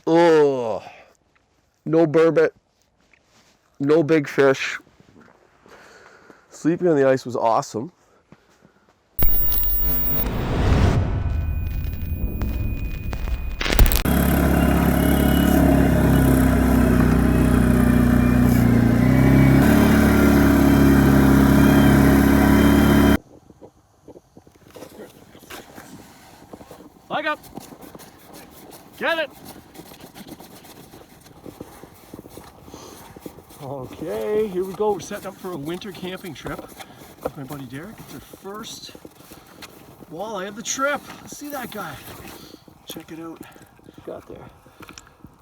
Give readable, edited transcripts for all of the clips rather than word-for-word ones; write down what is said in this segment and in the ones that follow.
Oh, no burbot, no big fish. Sleeping on the ice was awesome. Leg up. Get it. Okay, here we go. We're setting up for a winter camping trip with my buddy Derek. It's our first walleye of the trip. Let's see that guy. Check it out. Got there.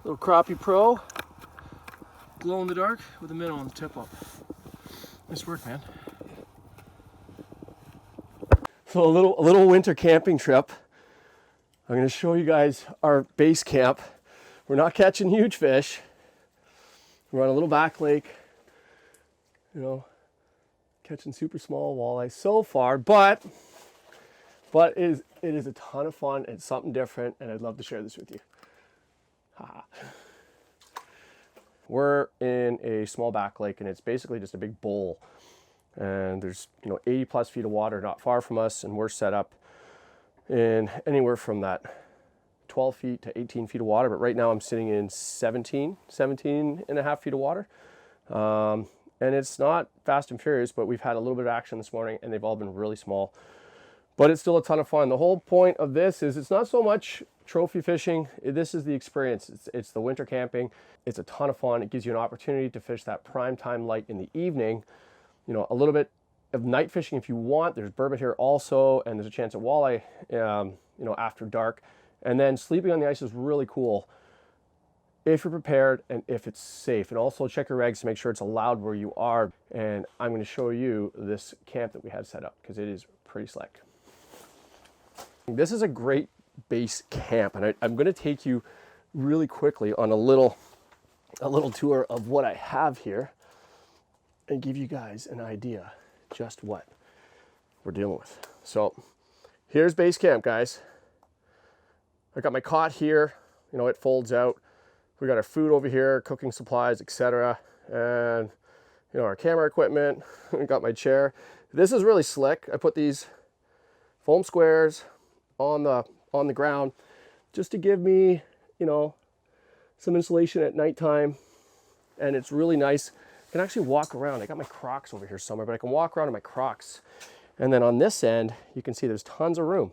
Little Crappie Pro. Glow in the dark with a minnow on the tip up. Nice work, man. So a little winter camping trip. I'm going to show you guys our base camp. We're not catching huge fish. We're on a little back lake, you know, catching super small walleye so far, but it is a ton of fun. It's something different, and I'd love to share this with you. Ha. We're in a small back lake, and it's basically just a big bowl. And there's 80 plus feet of water not far from us, and we're set up in anywhere from that 12 feet to 18 feet of water, but right now I'm sitting in 17 and a half feet of water. And it's not fast and furious, but we've had a little bit of action this morning, and they've all been really small. But it's still a ton of fun. The whole point of this is it's not so much trophy fishing. This is the experience. It's the winter camping. It's a ton of fun. It gives you an opportunity to fish that prime time light in the evening. A little bit of night fishing if you want. There's burbot here also, and there's a chance at walleye, after dark. And then sleeping on the ice is really cool if you're prepared and if it's safe. And also check your regs to make sure it's allowed where you are. And I'm going to show you this camp that we have set up because it is pretty slick. This is a great base camp, and I'm going to take you really quickly on a little tour of what I have here and give you guys an idea just what we're dealing with. So here's base camp, guys. I got my cot here, it folds out. We got our food over here, cooking supplies, etc. And our camera equipment. We got my chair. This is really slick. I put these foam squares on the ground just to give me, some insulation at nighttime. And it's really nice. I can actually walk around. I got my Crocs over here somewhere, but I can walk around in my Crocs. And then on this end, you can see there's tons of room.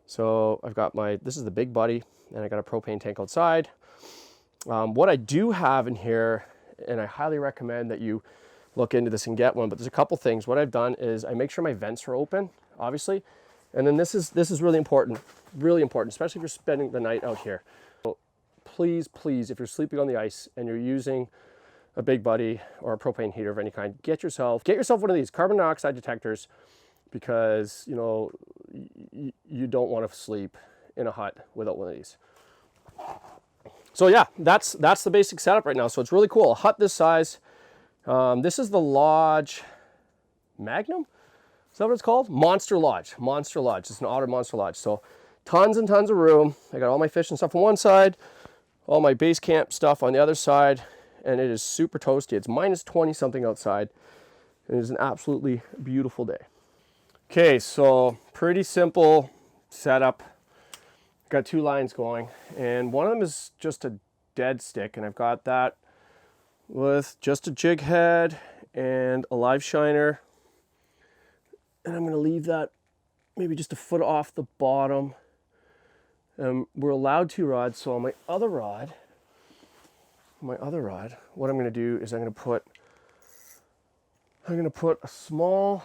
So I've got this is the big buddy, and I got a propane tank outside. What I do have in here, and I highly recommend that you look into this and get one, but there's a couple things. What I've done is I make sure my vents are open, obviously. And then this is really important, especially if you're spending the night out here. So please, if you're sleeping on the ice and you're using a big buddy or a propane heater of any kind, get yourself one of these carbon dioxide detectors, because you don't want to sleep in a hut without one of these. So yeah, that's the basic setup right now. So it's really cool. A hut this size. This is the Lodge Magnum. Is that what it's called? Monster Lodge. It's an Otter Monster Lodge. So tons and tons of room. I got all my fish and stuff on one side, all my base camp stuff on the other side, and it is super toasty. It's minus 20 something outside. It is an absolutely beautiful day. Okay, so pretty simple setup. Got two lines going, and one of them is just a dead stick, and I've got that with just a jig head and a live shiner. And I'm going to leave that maybe just a foot off the bottom. We're allowed 2 rods, so on my other rod, what I'm going to do is I'm going to put a small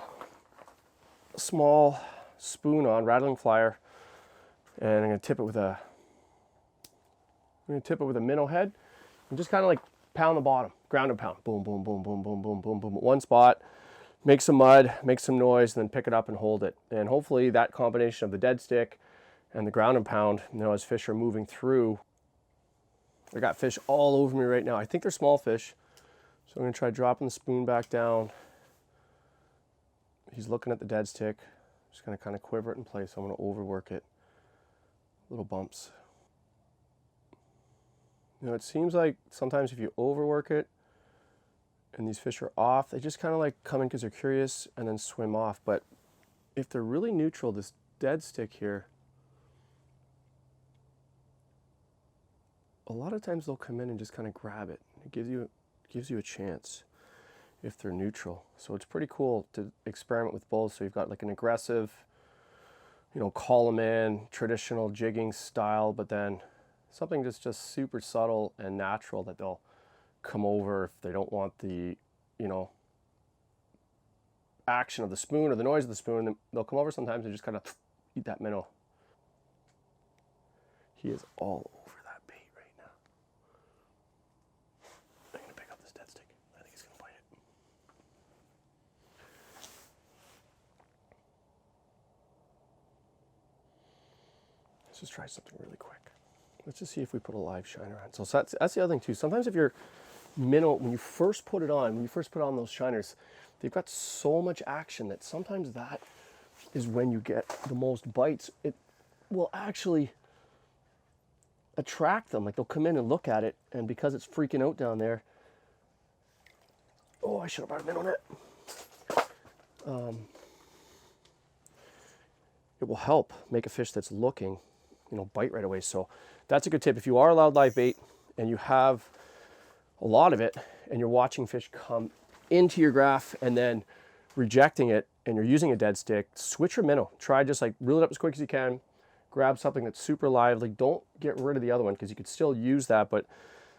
spoon on, rattling flyer, and I'm going to tip it with a minnow head, and just kind of like pound the bottom, ground and pound, boom, boom, boom, boom, boom, boom, boom, boom, one spot. Make some mud, make some noise, and then pick it up and hold it. And hopefully that combination of the dead stick and the ground and pound, as fish are moving through. I got fish all over me right now. I think they're small fish. So I'm going to try dropping the spoon back down. He's looking at the dead stick. I'm just going to kind of quiver it in place. I'm going to overwork it. Little bumps. You know, it seems like sometimes if you overwork it and these fish are off, they just kind of like come in because they're curious and then swim off. But if they're really neutral, this dead stick here, a lot of times they'll come in and just kind of grab it. It gives you a chance if they're neutral. So it's pretty cool to experiment with both. So you've got like an aggressive, you know, call them in, traditional jigging style, but then something that's just super subtle and natural that they'll come over if they don't want the, you know, action of the spoon or the noise of the spoon. They'll come over sometimes and just kind of eat that minnow. He is all over that bait right now. I'm gonna pick up this dead stick. I think he's gonna bite it. Let's just try something really quick. Let's just see if we put a live shiner on. So that's the other thing too. Sometimes if your minnow, when you first put on those shiners, they've got so much action that sometimes that is when you get the most bites. It will actually attract them. Like they'll come in and look at it, and because it's freaking out down there, oh, I should have brought a minnow net. It will help make a fish that's looking, you know, bite right away. So that's a good tip. If you are allowed live bait and you have a lot of it and you're watching fish come into your graph and then rejecting it and you're using a dead stick, switch your minnow. Try just like reel it up as quick as you can, grab something that's super lively. Don't get rid of the other one because you could still use that, but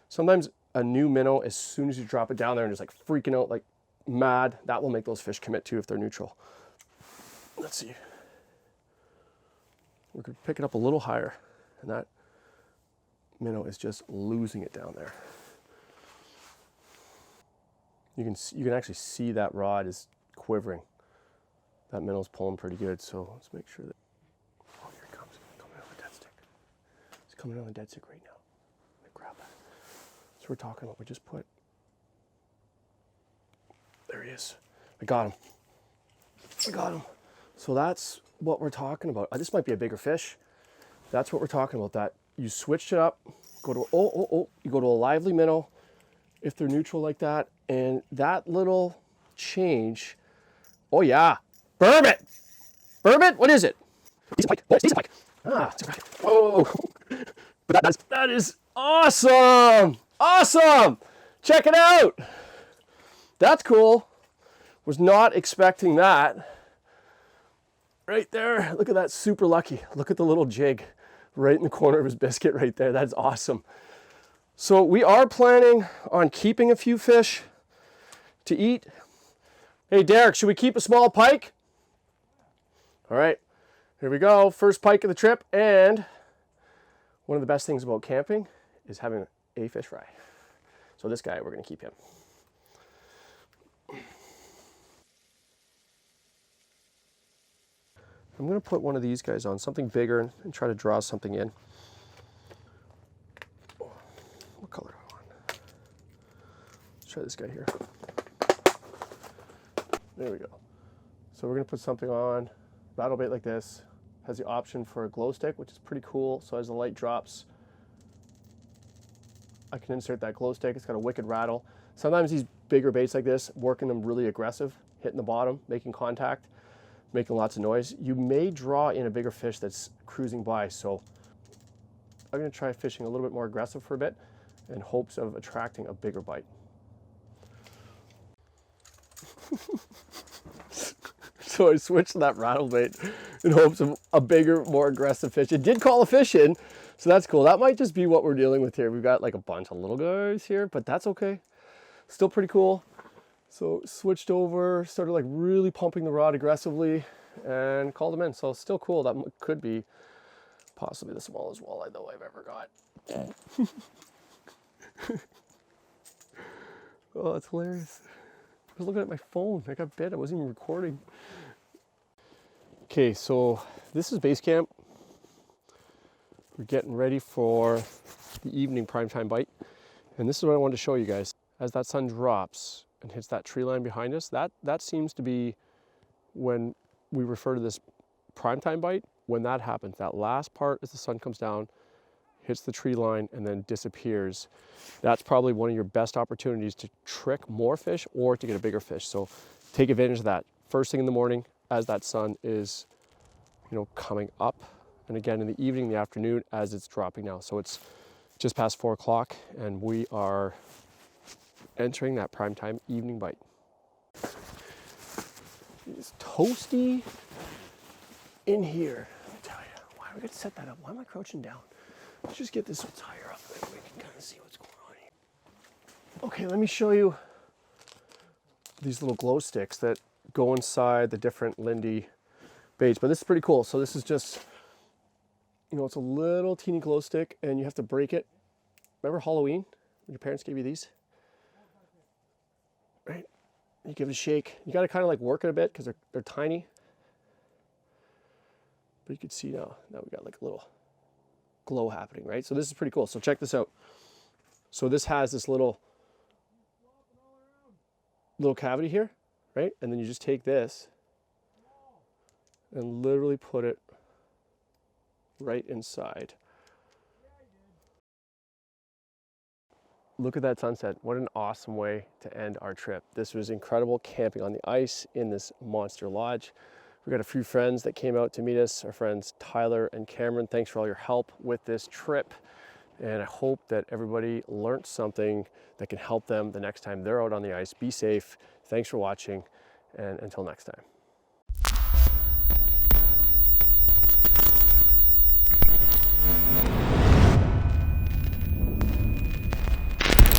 sometimes a new minnow, as soon as you drop it down there and just like freaking out like mad, that will make those fish commit too if they're neutral. Let's see. We're gonna pick it up a little higher, and that minnow is just losing it down there. You can actually see that rod is quivering. That minnow's pulling pretty good, so let's make sure that, oh, here he comes. He's coming in on the dead stick. He's coming in on the dead stick right now. Let me grab that. So we're talking about, we just put, there he is. I got him. I got him. So that's what we're talking about. This might be a bigger fish. That's what we're talking about, that you switched it up, go to, you go to a lively minnow if they're neutral like that, and that little change, oh yeah, burbot! Burbot, what is it? Decent pike. Oh, it's decent pike. Ah, it's a crappie. Oh, but that is awesome! Awesome! Check it out! That's cool. Was not expecting that. Right there, look at that, super lucky. Look at the little jig right in the corner of his biscuit right there. That's awesome. So we are planning on keeping a few fish to eat. Hey Derek, should we keep a small pike? All right, here we go. First pike of the trip, and one of the best things about camping is having a fish fry. So this guy, we're gonna keep him. I'm gonna put one of these guys on, something bigger, and try to draw something in. What color do I want? Let's try this guy here. There we go. So we're gonna put something on, rattle bait like this. Has the option for a glow stick, which is pretty cool. So as the light drops, I can insert that glow stick. It's got a wicked rattle. Sometimes these bigger baits like this, working them really aggressive, hitting the bottom, making contact, making lots of noise, you may draw in a bigger fish that's cruising by. So I'm gonna try fishing a little bit more aggressive for a bit in hopes of attracting a bigger bite. So I switched to that rattle bait in hopes of a bigger, more aggressive fish. It did call a fish in, so that's cool. That might just be what we're dealing with here. We've got like a bunch of little guys here, but that's okay. Still pretty cool. So switched over, started like really pumping the rod aggressively and called him in. So still cool. That could be possibly the smallest walleye though I've ever got. Oh, that's hilarious. I was looking at my phone. I got bit. I wasn't even recording. Okay, so this is base camp. We're getting ready for the evening primetime bite. And this is what I wanted to show you guys. As that sun drops and hits that tree line behind us, that seems to be when we refer to this primetime bite. When that happens, that last part as the sun comes down, hits the tree line, and then disappears. That's probably one of your best opportunities to trick more fish or to get a bigger fish. So take advantage of that first thing in the morning as that sun is, you know, coming up, and again in the evening, the afternoon as it's dropping now. So it's just past 4 o'clock and we are entering that prime time evening bite. It's toasty in here. Let me tell you, why are we gonna set that up? Why am I crouching down? Let's just get this tire up and we can kind of see what's going on here. Okay, let me show you these little glow sticks that go inside the different Lindy baits, but this is pretty cool. So this is just, you know, it's a little teeny glow stick and you have to break it. Remember Halloween when your parents gave you these? Right? You give it a shake. You got to kind of like work it a bit because they're tiny. But you can see now we got like a little glow happening, right? So this is pretty cool. So check this out. So this has this little cavity here, right? And then you just take this and literally put it right inside. Look at that sunset. What an awesome way to end our trip. This was incredible camping on the ice in this monster lodge. We got a few friends that came out to meet us, our friends Tyler and Cameron. Thanks for all your help with this trip. And I hope that everybody learned something that can help them the next time they're out on the ice. Be safe. Thanks for watching, and until next time.